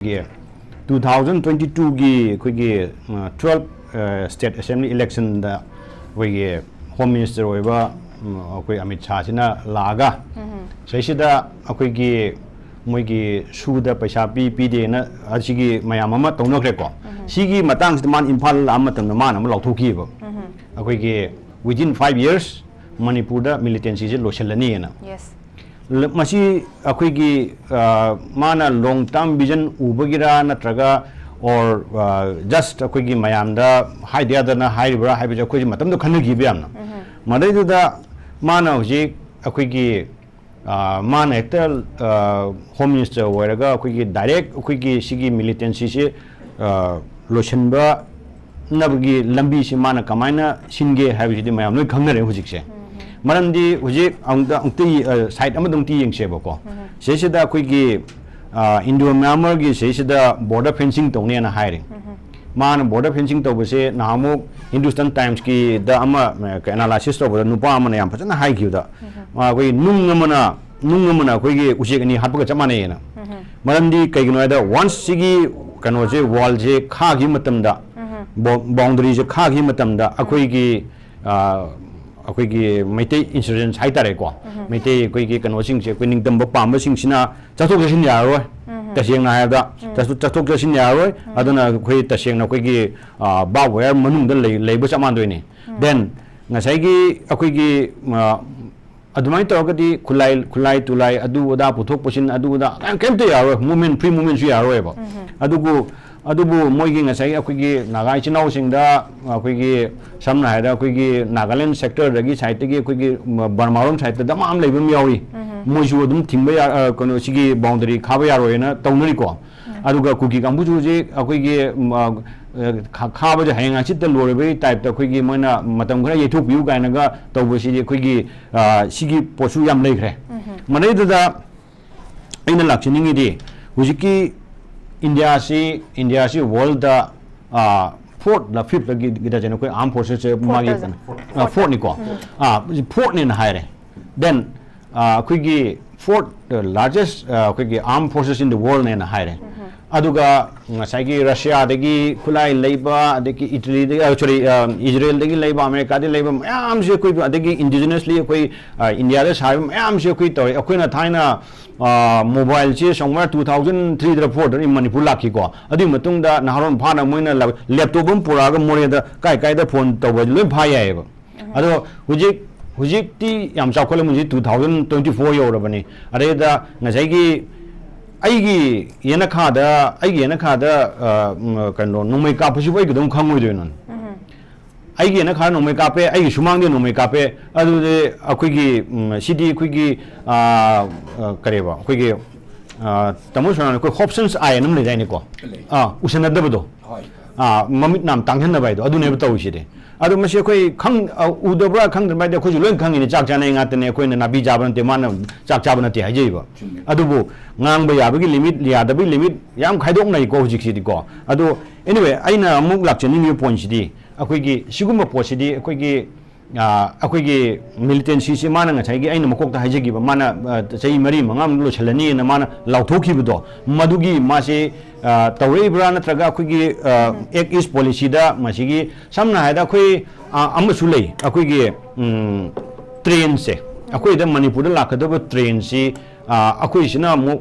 2022 की 12 State Assembly election da Home Minister oiba Amit Shah sina laga saisida akoigi moigi suda paisa pi de na asigi mayam ama tonokre ko sigi matang man Imphal amatam na man am lauthuki ba akoigi within 5 years Manipur da militancy je loshalani na yes masi akoigi mana long term vision ubagira natraga or just akoigi mayam da hai dia da na hai bra hai bija akoigi matam do khanagi bi amna madai da mana hoji akoigi mana ekta home minister oiraga akoigi direct akoigi sigi militancy se loshanba nabgi lambi se mana kamaina singe habi di mayam noi khangnare hojik se maramdi hoji angti site amadong ti yengse bako sesida akoigi Indo Myanmar gi sesida border fencing tongni na hiring man border fencing to base namu Hindustan Times ki da ama analysis to boda nupa amana yam phajana hai gi da koi nungamana koi gi usik ani hatbuga chamane na maramdi kaigino da once sigi kano je wall je kha gi matam da boundary je kha gi matam da akoi gi Meitei insurgents haitare ko Meitei akoigi kano sing se koining tamba pamba sing sina chathok jasin yaroi taseng na da chathok jasin yaroi aduna koi taseng na akoigi ba wire manung da leiba chaman doini then ngasai gi akoigi adumai tawagadi khulai tulai adu da puthok pusin adu da kemte yaroi movement free movement su yaroi ba adubu moigi ngasai akoigi nagai chinau singda akoigi samna haida akoigi Nagaland sector dagi site gi akoigi Barmarom site da mam leibum yawi moju adum thingba ya kono sigi boundary khaba yaro ena tawnari ko aduga kuki kambuju je akoigi khaba je hainga chit lorebe type ta akoigi moina matam khara yethuk biu gaina ga tawbasi je akoigi sigi posu yam leikre manai da aina lakchiningi di hujiki India si world da fourth la fifth lagi kita jeno koi armed forces se magi fourth ni ko fourth ni na haire then koi fourth largest koi armed forces in the world ni na haire aduga ngasai gi Russia dagi khulai leiba adagi Italy dagi sorry Israel dagi leiba America dagi leiba mayam se koi adagi indigenously koi India da sai mayam se koi toy akoi na thaina mobile che somewhere 2003 da 4 in Manipur lakhi ko adi matung da naharon phana moina laptop bum pura ga more da kai da phone to ba loi pha yae ba ado hujik ti yam cha khole muji 2024 yo rabani are da ngasai gi aigi yena kha da kano nomai ka phusi bai gdom khangoi de non aigi yena kha nomai ka pe aigi sumang de nomai ka pe adu de akoigi city akoigi kareba akoigi tamu sona ko options ai nam le dai ni ko usana da bodo mamit nam tanghen na bai do adu ne ba tawi de adu mase koi khang udabra khang bai de ko loin khang ni chak cha nei nga tene ko na bi jaban te man chak cha ban te hai jei ba adu bu ngang ba ya ba gi limit ya da bi limit yam khaidok nai ko hujik si di ko adu anyway aina amuk lak chani ni point si di akoi gi siguma po si di akoi gi militancy si mana nga chai gi aina makok ta hai jegi ba mana chai mari mangam lo chalani na mana lauthoki bu do madugi ma se tawrei bra na traga akoi gi ek is policy da masigi samna haida akoi amasu lei akoi gi train se akoi da Manipur da lakadaba train si akoi sina mu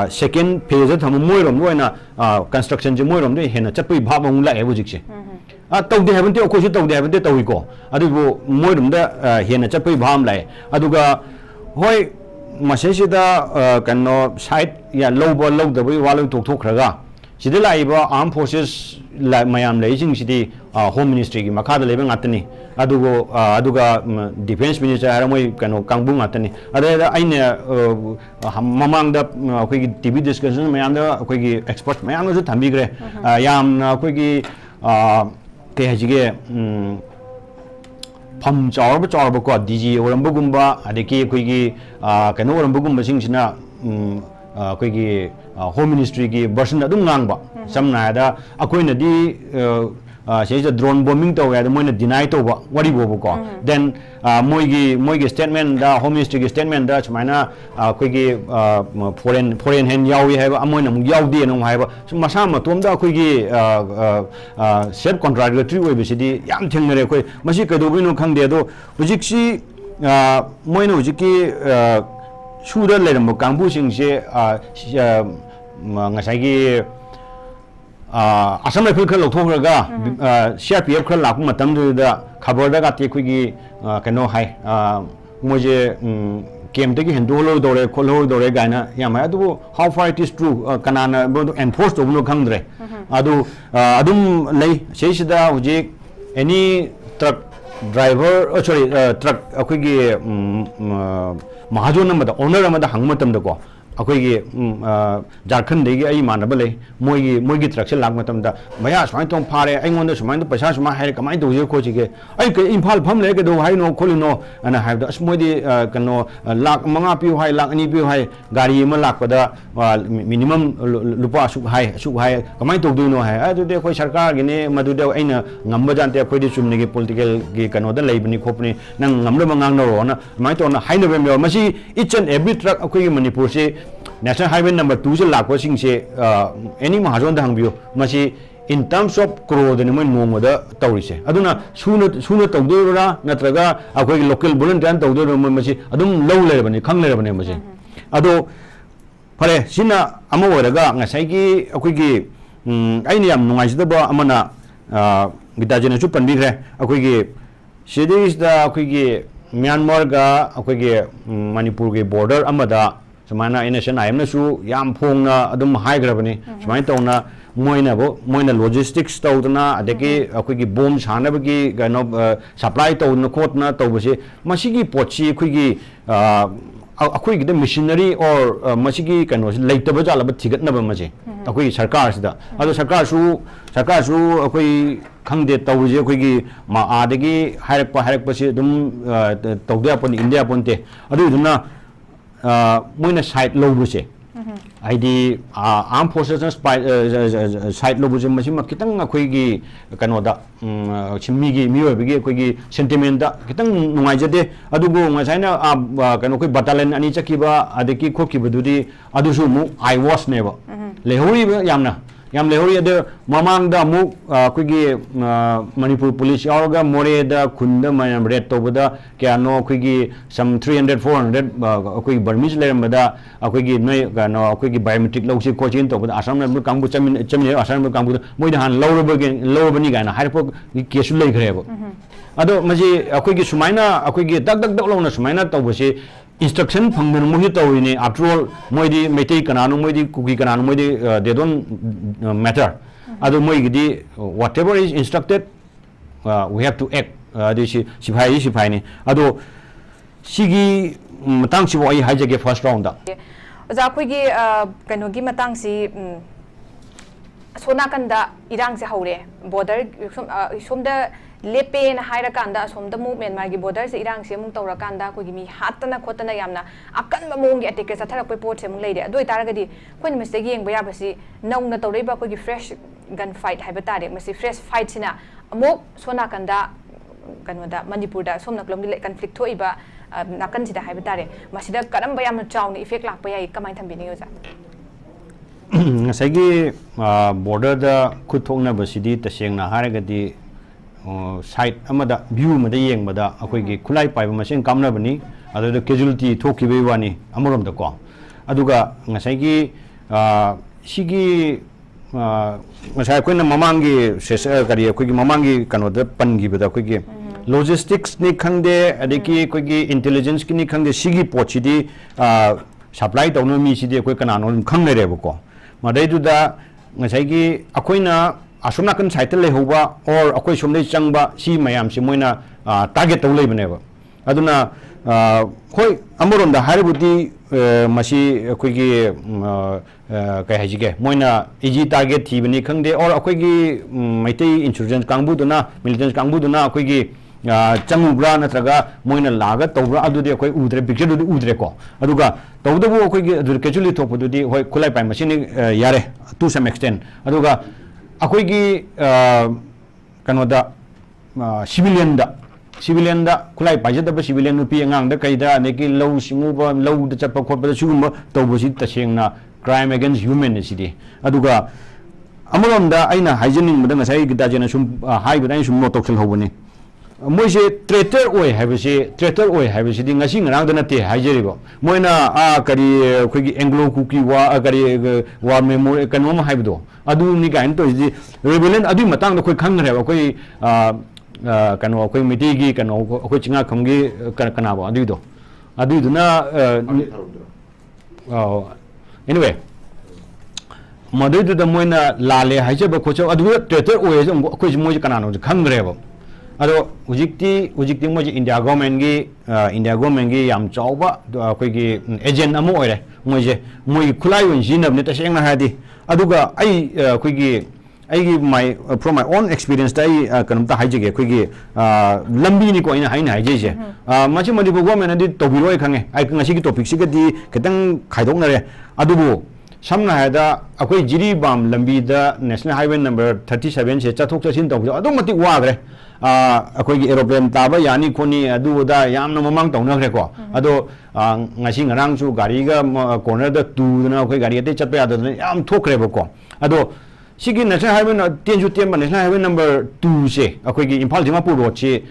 second phase tham moirom loina construction je moirom de hena chapui bhaba mu la e bujik se tawde haben te akoi su tawde haben te tawi ko adu moirom da hena chapui bham lai aduga hoi masese da kanno site ya loba da bai walang tok thokraga sida laiba armed forces la mayam leijing sidi home ministry gi makha da lebe ngatni aduga defense minister aramoi kano kangbung ngatni ada aina mamang da koi gi tv discussion mayam da koi gi expert mayam su thambi gre yam na koi gi ke hajige pham chawba ko dg oramba gumba adeki koi gi kano oramba gumba singsina koi gi home ministry gi version adum ngangba samna da akoi na di से drone bombing तो है Moin deny तो worry बोबो को then मोइगी statement दा home ministry की statement दा सुमाइना अखोगी foreign hand यावी है अमोइन अमु यावदी नो है मसा मतोम दा अखोगी सेल्फ कॉन्ट्रैक्टरी ओइबसिदी याम थेंगरे अखोई मसी कदोबिनो खंगदे दो हुजिकसी मोइन हुजिकी सुदा लेरम कांगबु सिंगसे ngasai asam rifle khal lokthok raga CRPF khal lakpu matam da khabar da gati khoi gi kano hai moje kem te gi hindu lo dore kholo dore gaina yama adu how far it is true kanana enforce to no khangdre adu adum lei seisida hoji any truck driver sorry truck akhoi gi mahajon amada owner amada hangmatam da ko अखोगी Jharkhand मानब ले मोगी truck से लाख भैया सुमाय तुम फारे अगोंद सुमाय पैसा सुमा है कमाई तौजे खोचे इम्फाल फम ले कदो हाइनो खोलिनो अना हाइद अस मोदी कनो लाख मंगा पियो हाइ लाख अनि पियो हाइ गाड़ी म लाखपदा मिनिमम लुपा असुक हाइ कमाई तौदुनो हाइ अदुदे अखोय सरकार गिने मदुदे अइना ngamba jante अखोय दि चुमने के पॉलिटिकल की कनो द लेबनी खोपनी नंग ngamlo mangang no ro na mai to na haino be me masi each and every truck अखोय की मणिपुर से नेशनल हाईवे नंबर 2 से लाखो सिंह से एनी महाजन दा हंबियो मसी इन टर्म्स ऑफ क्रोड ने मोय नोमदा तौरिसे अदुना सुनो तौदोरा नत्रगा अखोय लोकल वॉलंटियर तौदोरा मसी अदुम लौ लेरबनी खंग लेरबनी मसी अदो फरे सिना अमो ओरगा ngasai अखोय की आइनि याम नुंगाइसदबा अमना गिताजेना सु पनबिग्रे अखोय की सिदिस दा अखोय की म्यांमार गा अखोय की मणिपुर के बॉर्डर अमदा सुमाइना इनेशन आइमनसु याम फोंगना अदुम हाइग्रबनी सुमाइन तौना मोइना लॉजिस्टिक्स तौदना अदगी अखोगी बोम सानबगी गनो सप्लाई तौना खोतना तौबसे मसिगी पोची अखोगी अखोगी द मशीनरी और मसिगी कनो लेतब जालब थिगतनब मजे अखोगी सरकार सिदा अदो सरकार सु अखोई खंगदे तौजे अखोगी मा आदगी हाइरपसे दुम तौदे अपन इंडिया पोंते अदुना मोइना साइड लोबुसे आईडी आर्म फोर्सेस साइड लोबुसे मसिम कितंग अखोइगी कनोदा छिमीगी मियोबगी अखोइगी सेंटिमेंट दा कितंग नुंगाइजदे अदुगो ngसाइना कनो कोइ बटालियन अनि चकिबा अदकी खोकिबदुदी अदुसु मु आई वास नेबा लेहोरी याम लेहोरी अदे ममांग दा मु अखोइगी मणिपुर पुलिस यावगा मोरे दा खुंद मयम रेड तोबदा क्यानो अखोइगी सम 300 400 अखोइगी बर्मिस लेरमदा अखोइगी नय गानो अखोइगी बायोमेट्रिक लौसी कोचिन तोबदा आसाम न कांगबु चमिने आसाम न कांगबु मोइदा हान लौरबनी गाना हाइरपो केसु लेखरेबो अदो मजी अखोइगी सुमाइना अखोइगी दग लौना सुमाइना तोबसे इंस्ट्रक्शन फंगन मोहि तौइने आफ्टर ऑल मोइदी मेटै कनानो मोइदी कुकी कनानो मोइदी दे डोंट मैटर अदो मोइगी whatever is instructed we have to act this सिपाही ने अदो सिगी मतंग सिबो आई हाइजेगे फर्स्ट राउंड दा ओजा अखोइगी कनोगी मतंग सि सोनाकंदा इरांग से हौरे बॉर्डर सोमदा लेपे ना हाइरा कांदा सोमदा मु म्यांमार की बॉर्डर से इरांग से मु तौरा कांदा कोगी मी हातना खोतना यामना अकन ममोंगी अटैक से थरक पे पोट से मु लेदे अदोय तारगदी कोइन मिस्टेक येंग बया बसी नौना तौरेबा कोगी फ्रेश गन फाइट हाइबा तारे मसी फ्रेश फाइट सिना अमोक सोना कंदा कनोदा मणिपुर दा सोमना क्लम की कन्फ्लिक्ट थोइबा नाकन सिदा हाइबा तारे मसिदा करम बया म चाउनी इफेक्ट लाप याई कमाय थंबिनी ओजा ngasai border da khutthokna basidi tasengna haragadi site amada view amada yengbada akoigi khulai paiba maseng kamna bani adu casualty thokibe wani amorom da ko aduga ngasai gi sigi ngasai koina mamangi sesa kari akoigi mamangi kano da pangi bada akoigi logistics ni khangde adiki akoigi intelligence ki ni khangde sigi pochidi supply tawno mi sidi akoi kanano khangne rebo ko madaiduda ngasai akoina asomna kan cycle le hoba or akoi somle changba si mayam si moina target to leibneba aduna khoi amoron da haribudi masi akoi gi kai hajige moina iji target thibani khangde or akoi gi maitei insurgent kangbu duna militant kangbu duna akoi gi चंगुब्रा नत्रगा मोइना लागा तौब्रा अदुदि अखोय उद्रे picture दुदि उद्रे को अदुगा तौदबु अखोय गे अदु केजुली थोपदुदि होय खुलाई पाइ मसिनि यारे to some extent अदुगा अखोय गी kanoda civilian da kulai pajadaba civilian nupi angang da kaida neki low singuba low da chapa khotba sugumba tawbusi tasengna crime against humanity aduga amaronda aina hygienic muda ngasai gida jena sum haibada sum notoksel hobuni moise traitor oi habisi di ngasi ngrang da nate haijeribo moina kari khogi anglo kuki wa kari war memory kanom haibdo adu ni gain to di rebellion adu matang da khoi khangre ba khoi kano khoi mitigi kano khoi chinga khamgi kana ba adu do na anyway madu da moina lale haijeba khocho adu traitor oi khoi moi kana no khangre ba ado ujikti mo India government gi yam chauba akoigi agent amo oire moi khulai wen jinab ne taseng na hadi aduga ai akoigi aigi my from my own experience dai kanum ta haije ge akoigi lambi ni ko ina haina haije je machi madi government adi tobiroi khange ai ngasi gi topic si gadi ketang khaidok na re adubu samna haida akoi jiri bam lambi da national highway number 37 se chathok chasin tawjo adu mati wa gre akoigi aeroplane taba yani khoni adu da yamna mamang tawna gre ko ado ngasi ngarang chu gari ga corner da tu na akoi gari ate chatpa ya da yam thokre ba ko ado sigi national highway na tenju temba national highway number 2 se akoigi imphal dimapur road che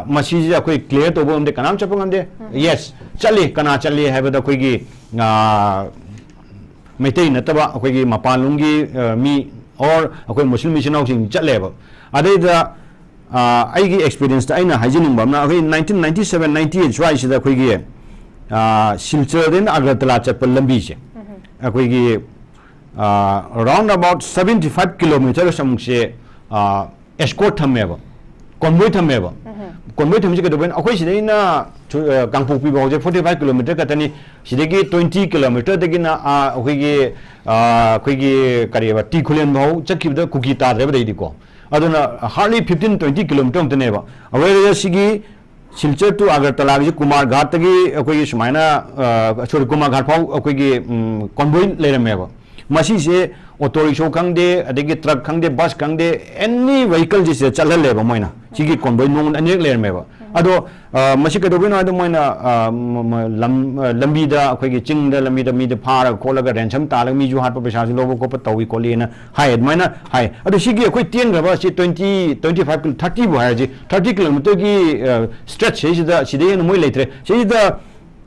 masi ji akoi clear to bomde kanam chapa ngamde yes chali kana chali haiba da akoigi Maitai nataba akoigi mapalungi mi or akoi muslim mission sing chatleba adaida aigi experience ta aina hygienic bamna akoi 1997 98 right sida akoigi silchar den agartala chapal lambi che akoigi around about 75 kilometers samse escort thameba convoy thameba convoy thamse ke doben akoi sidaina Kangpokpi ba 45 km katani sidagi 20 km dagi na akoigi kariba Tikhulen bau chakibda kuki ta reba dei ko aduna hardly 15-20 km tane ba aware sigi Silchar to Agartala ji Kumar Ghat tagi akoigi sumaina sorry Kumar Ghat pau akoigi convoy lerame ba masi se auto rickshaw khangde adegi truck khangde bus khangde any vehicle ji se chalale ba moina sigi convoy nong anek lerame ba ado masi ka dobino ado moina lambi da akoigi ching da lambi da mi da phara kholaga ransom talag mi ju hat pa pesa lobo ko pa tawi ko lena hai moina hai ado sigi akoi tien ga ba si 20 25 30 bo ha ji 30 km gi stretch se da side no moi leitre se da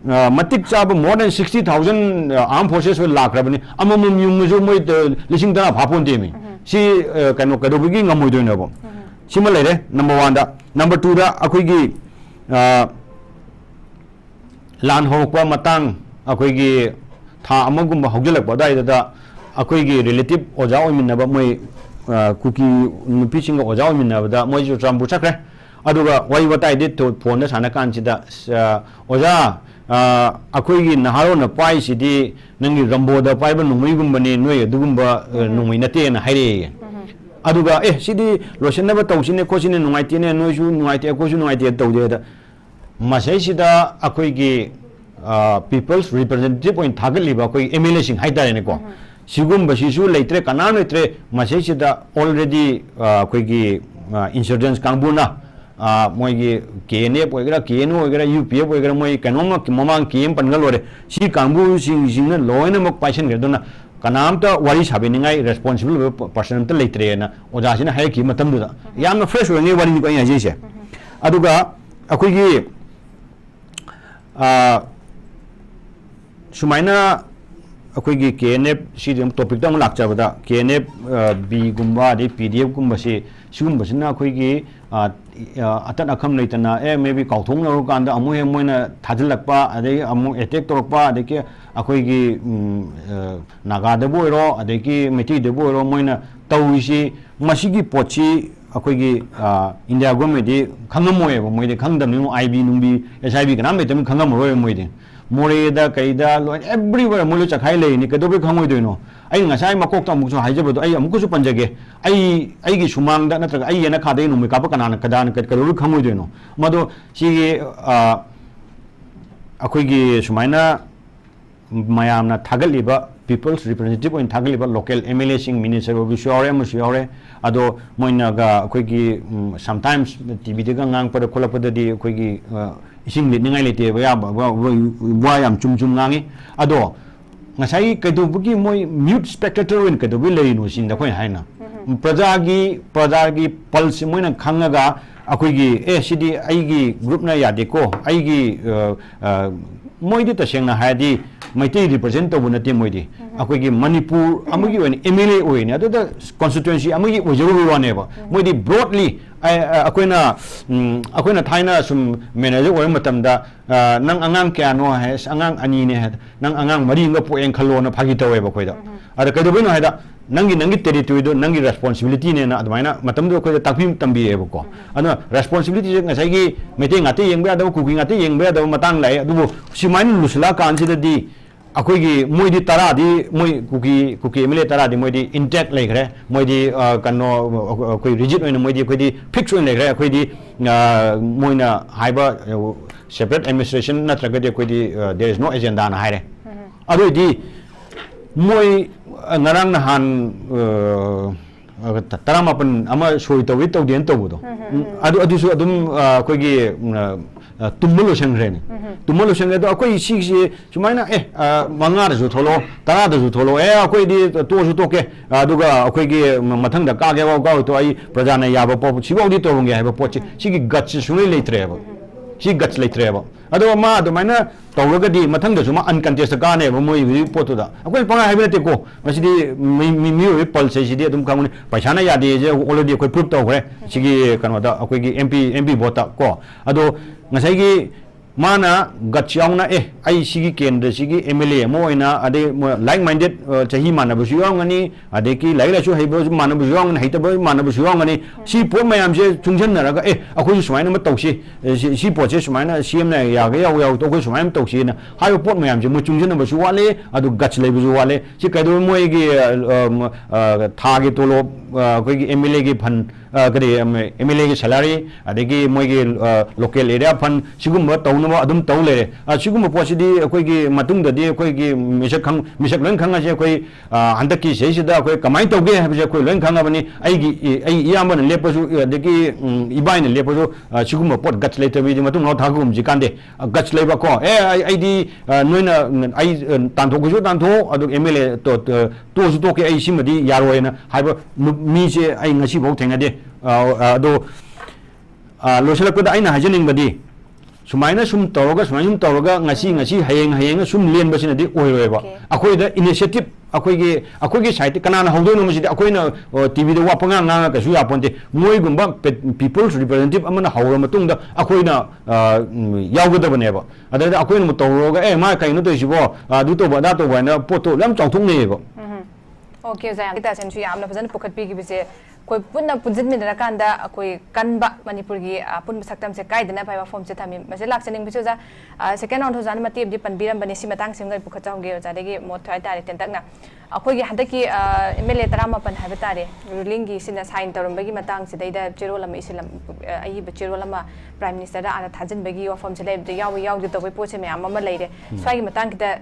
matik chaba more than 60,000 armed forces will lakra bani amamum yung jo moi lising dana phapon de mi si kano kadobigi ngamoi do na bo sima lere number 1 da number 2 da akoi gi lan hokpa matang akoi gi tha amagum ba hogelak ba dai da akoi gi relative oja omin ba moi kuki nupi singa oja omin ba da moi jo trambu chakre aduga wai watai de to phone da sana kan chi da oja akoigi naharo na pai sidi nangi rambo da pai ba nungui gumbani noi adugumba nungui nate na haire aduga sidi losen ba tawsine ko sine nungai tine noi su nungai te ko su nungai te tawde da masai sida akoigi people's representative point thagali ba koi MLA sing haidare ne ko sigumba sisu leitre kana leitre masai sida already akoigi insurgents kambuna moigi KNF oigera KNU oigera UPF oigera moi kanoma momang KM pangalore si kambu sing loina mok paisen gedona kanamta wari sabeningai responsible person ta leitre na oja sina hai ki matam da yamna fresh oingi wari ni ko ya jese aduga akoigi sumaina akoigi KNF si topic ta lakcha bada KNF B gumba de PDF gumba si sigumba sina akoigi atat akham leitana maybe kauthong na kanda amu he moina thadilakpa adai amu attack torpa adeki akoigi naga de boiro adeki meti de boiro moina tawisi masigi pochi akoigi India government di khangamoe moide khangdam ni IB numbi SIB kanam betam khangamoro moide more da kaida lo everywhere molo chakhai le ni kedobe khangoi doino ai ngasai makok ta mukso haijabo ai amku su panjage ai gi sumang da natra ai yana khade no me ka kana kadan ka karu khangoi doino mado si akhoi gi sumaina mayamna thagaliba people's representative in thagaliba local MLA sing minister of Shore Mushure ado moinaga kwegi sometimes TV de gang pada kola pada di kwegi ising lit ningai lete wa yam chum ngangi ado ngasai kedu bugi moi mute spectator in kedu lei no sin da khoi haina prajagi pulse moina khangaga akoigi sidi aigi group na yade ko aigi moidi ta sengna haidi maitei represent to bunati moidi akoigi manipur amagi wen MLA oine ado constituency amagi ojeru wane ba moidi broadly akoina thaina sum manager oy matamda nang angang kya no has angang ani ne nang angang mari nga po en khalo na phagi tawe ba khoida ada kaido bino haida nangi territory do nangi responsibility ne na admaina matam do khoida takpim tambi e ko ana responsibility je ngasai gi mete ngati yengba da ku ngati yengba da matang lai adu simain lusla kan si di akoigi moidi tara di moi kuki MLA tara di moidi intact lai gre moidi kano koi rigid oina moidi koi di fix oina gre koi di moina haiba separate administration na traga de koi di there is no agenda na haire adu di moi ngarang na han taramapan ama soi tawi taw den taw do adu su adum koi gi tumolo sangre tumolo sangre do akoi si sumaina manga da su tholo tara da su tholo akoi di to su to ke aduga akoi gi mathang da ka ge ga to ai praja na ya ba po chi ba di to nge ha ba po chi gi guts su le tre ba si guts le tre ba ado ma do maina tawraga di mathang da su ma uncontested ka ne ba moi wi po to da akoi panga ha te ko masidi mi wi pulse si di adum kamuni paisa na ya de je already akoi proof to gre si gi kanwa da akoi gi MP vota ko ado ngasai gi mana gachyauna ai sigi kendra sigi MLA moina ade like minded chahi mana bu ngani ade ki lai la chu haibo mana bu ngani haitabo mana bu ngani si po mayam je chungchen na ga akoi sumaina ma tawsi si po je sumaina CM na ya ga yaw to ko sumaina tawsi na hayo po mayam je mu chungchen na bu wale adu gach lai bu wale si kaido moi gi tha gi tolo koi gi MLA gi phan kadi MLA gi salary ade gi moi gi local area phan sigum ba taw adum taw le sigum posidi akoi gi matung da di akoi gi misak len khang ase akoi handak ki sei da akoi kamai taw ge ha akoi len khang abani ai iyamba ne lepasu de ki ibai ne lepasu sigum pot gach le tabi di matung no thagum jikande gach le ba ko ai di noina ai tanthok gu tanthok adu MLA to su to ke ai simadi yaroi na haiba mi se ai ngasi bau thenga de ado losalak da aina hajening badi sumaina sum tawga ngasi hayeng sum len basina di oiroeba akoi da initiative akoi gi site kanana hawdo no masidi akoi na TV da wapanga nga ka su ya ponte moi gumba people's representative amana hawra matung da akoi na yawgada baneba ada akoi no tawroga ma kai no to sibo du to ba da to ba na poto lam chawthung ne ba okay zai kita sen chu yamna fazan pukhat pi gi bise koi punna punjin min ra kanda koi kanba manipur gi pun saktam se kai dana phaiwa form se thami mase lak sening bichu za second round hozan mati di pan biram bani si matang sim gai pukhat chaung ge za degi mo thai tare ten takna akoi gi hadaki MLA tarama pan ha betare ruling gi sina sign tarum bagi matang se daida chero lama isilam ai ba chero lama prime minister da ana thajin bagi form se le yaw de to po se me amma leire swai gi matang kita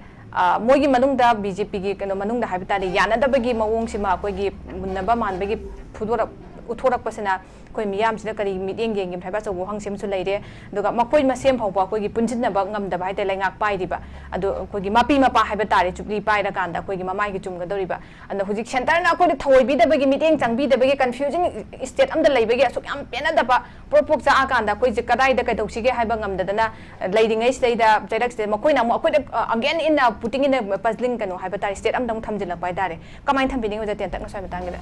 moigi manungda BJP gi kano manungda habitali yanadabagi mawong sima akoigi munnaba manbagi phudora uthorak pasina koi miyam sida kari meeting geng gem thaiba chawu hangsem su leire duga makoi masem phawpa koi gi punjinna ba ngam da bai te laingak pai diba adu koi gi mapi mapa haiba tare chupli pai da kanda koi gi mamai gi chumga doriba anda hujik center na koi thoi bi da bagi meeting changbi da bagi confusing state am da leibagi asuk am pena da ba propok cha akanda koi ji kadai da kai doksige haiba ngam da na leidingai state da direct state makoi na mo akoi again in putting in a puzzling kano haiba tare state am dang thamjila pai tare kamai thambini ho ja ten tak na sai matang gi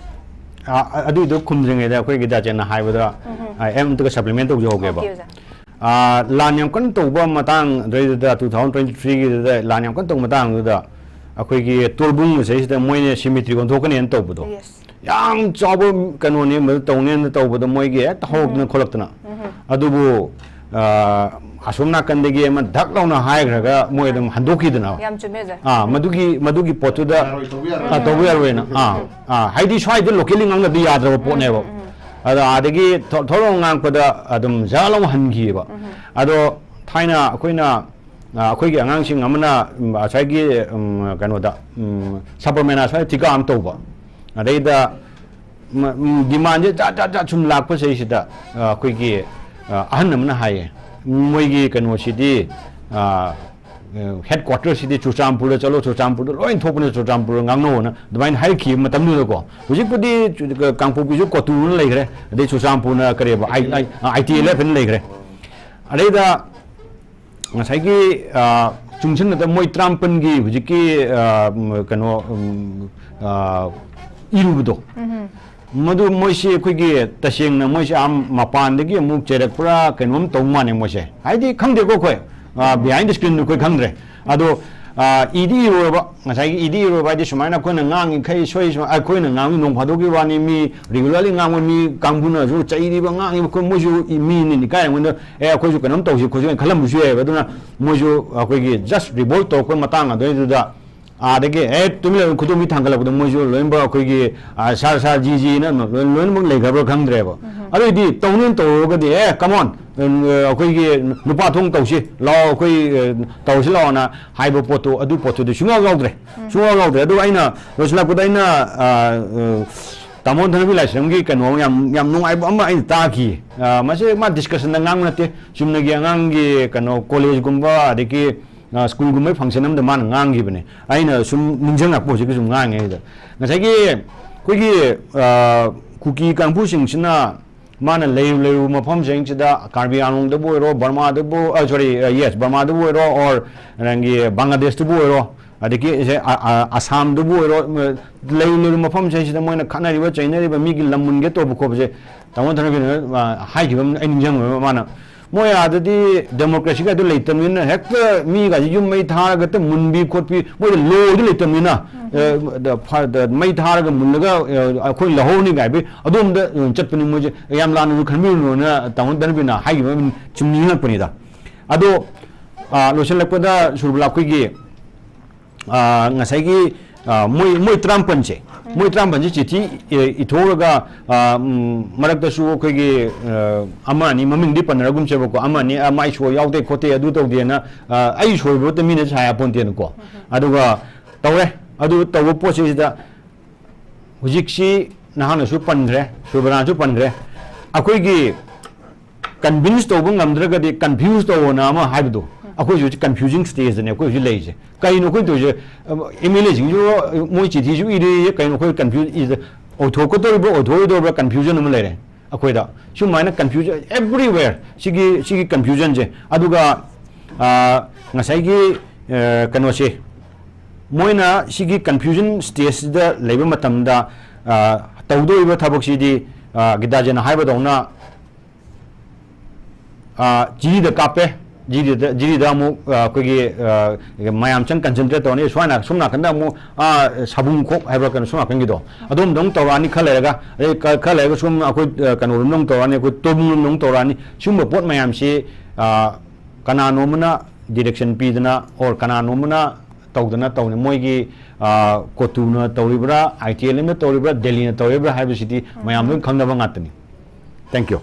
adu do khumjeng da khoi gi da chen hai ba da em to supplement to jo ge ba lanyam kan to ba matang da 2023 gi da lanyam kan to matang da akhoi gi torbung se da moi ne symmetry kon thok ne to bu do yang job kano ne ma to ne to bu do moi gi ta hok na kholak na adu bu asumna kandegi ama dak launa hai graga moi dum handoki dana yam chume ja madugi potu da to we are na haidi swai de locally ngang da yadra po ne ba ada adegi thorong ngang ko da adum jalong hangi ba ado thaina koina ꯑꯩꯈꯣꯏꯒꯤ ꯑꯉꯥꯡꯁꯤꯡ ꯑꯃꯅ ꯉꯁꯥꯏꯒꯤ ꯀꯩꯅꯣꯗ supplement ꯑꯁ꯭ꯋꯥꯏ ꯊꯤꯀꯥ ꯑꯃ ꯇꯧꯕ ꯑꯗꯩꯗ ꯗꯤꯃꯥꯟꯁꯦ ꯖꯥꯠ ꯁꯨꯝ ꯂꯥꯛꯄꯁꯤꯗ ꯑꯩꯈꯣꯏꯒꯤ ꯑꯍꯟ ꯑꯃꯅ ꯍꯥꯏꯌꯦ ꯃꯣꯏꯒꯤ ꯀꯩꯅꯣꯁꯤꯗꯤ ꯍꯦꯗ ꯀ꯭ꯋꯥꯔꯇꯔꯁꯤꯗꯤ ꯆꯨꯔꯆꯥꯟꯄꯨꯔꯗ ꯆꯠꯂꯣ ꯆꯨꯔꯆꯥꯟꯄꯨꯔꯗ ꯂꯣꯏ ꯊꯣꯛꯄꯅꯦ ꯆꯨꯔꯆꯥꯟꯄꯨꯔꯗ ꯉꯥꯡꯅꯧꯅ ꯑꯗꯨꯃꯥꯏꯅ ꯍꯥꯏꯔꯛꯈꯤꯕ ꯃꯇꯝꯗꯨꯗꯀꯣ ꯍꯧꯖꯤꯛꯄꯨꯗꯤ ꯀꯥꯡꯄꯣꯛꯄꯤꯁꯨ ꯀꯣꯇꯨꯅ ꯂꯩꯈ꯭ꯔꯦ ꯑꯗꯩ ꯆꯨꯔꯆꯥꯟꯄꯨꯔꯅ ꯀꯔꯤꯕ ITLF ꯂꯩꯈ꯭ꯔꯦ ꯑꯗꯩꯗ ꯉꯁꯥꯏꯒꯤ ꯆꯨꯡꯁꯤꯟꯅꯗ ꯃꯣꯏ 19ꯒꯤ ꯍꯧꯖꯤꯛꯀꯤ ꯀꯩꯅꯣ 이루부도 모두 뭐시 그게 다시행나 뭐시 암 마판데기 뭐 제렉프라 그놈 동만에 뭐시 아이디 강대고 거에 비하인드 스크린 그 강드레 아도 이디로 봐 사실 이디로 봐지 수마나 그는 낭이 kai 소이 그는 낭이 농파도기 와니 미 리귤러리 낭은 미 강부나 저 짜이리바 낭이 그 뭐주 미니니까 근데 에 그저 그놈 도시 그저 칼람 무시해 버드나 뭐주 거기 just revolt 그 마땅아 되다 아데게 에 तुमले खुदोमी थांगलाबो मोजो लोइनबा कोगी सार जीजी ना लोइनबो लेगाबो खंद्रेबो अरेदि तौनिन तौगदि ए कम ऑन कोगी नुपा थोंग तौसी लाओ कोई तौसी लाओना हाइबो पोतो अदु पोतो दु सुंगा गाउद्रे अदु आइना रोसलापदा आइना तामोन धनबि लाइसमगी कनो याम नुंगाइबो अमा आइ ताकी मासे मा डिस्कशन ngang नते सुमनगी अंगांगी कनो कॉलेज गुंबा अदि स्कूल गुमै फंक्शन अमदा मान nganggibne aina sum ningjangak po jik sum ngange da ngasagi koigi kuki kangpu singsina mana leyu mafam singchida Karbi Anglong da boiro Burma da bo sorry yes Burma da boiro or rangi Bangladesh da boiro adiki Assam da boiro leyu mafam singchida moina khanari ba chainari ba migi lamun ge to bu ko je tamon thana bi hai gibam ningjang mana मोय आदि democracy का लेतमिन हेक्ट मी गा yum मै थारग त मुनबी खोटबी मोय लो दि लेतमिना मै थारग मुनगा अखोय लहोनी गाबी अदोम the चटपनि मोय याम लानु खनबि नो ताउन दनबिना हाइबि चिमनि हपनिदा अदो lotion लपदा Surbala खोगी ngasai moi trampanche चिठी इथोरगा मरक्ता सु कोगी अमानी ममिंग दि पनरगुम सेबको अमानी अमाई सो यावते खोते अदु तौदेना आई सोइबो त मिने छाया पोन्तेन को अदुगा तौरे अदु तौबो पोसेसिदा हुजिक्सी नहाना सु पनग्रे सुबरा सु पनग्रे अखोइगी कन्विन्स तौबो ngamद्रगदि कन्फ्यूज तौना मा हाइबदो अखोइ जो कन्फ्यूजिंग स्टेज ने अखोइ जो लेजे कइनो कोइ तो जो एमएलए जिंग जो मोइ चिठी जो इरे कइनो कोइ कन्फ्यूज इज ओथोको तो ओथोइदो कन्फ्यूजन म लेरे अखोइ दा सुमाइना कन्फ्यूजन एवरीवेयर सिगी कन्फ्यूजन जे अदुगा ngasai kano se moina sigi confusion stage da leiba matamda tawdoiba thabak sidi gidajena haiba dona ji da kape जी दा मु कोगी मायाम चंग कंसंट्रेट तोने स्वाना सुमना कंदा मु साबुं खोक हाइब्रा कन सुमा कंगिदो अदोम दंग तोरानी खलेगा खलेगा सुम अखोय कनो नंग तोरानी को तोम नंग तोरानी सुम पोट मायाम से कनानोमना डायरेक्शन पीदना और कनानोमना तौदना तौने मोइगी कोतुना तौरिब्रा ITLM ना तौरिब्रा दिल्ली ना तौरिब्रा हाइब्रा सिटी मायाम खंगदबा ngaतनी थैंक यू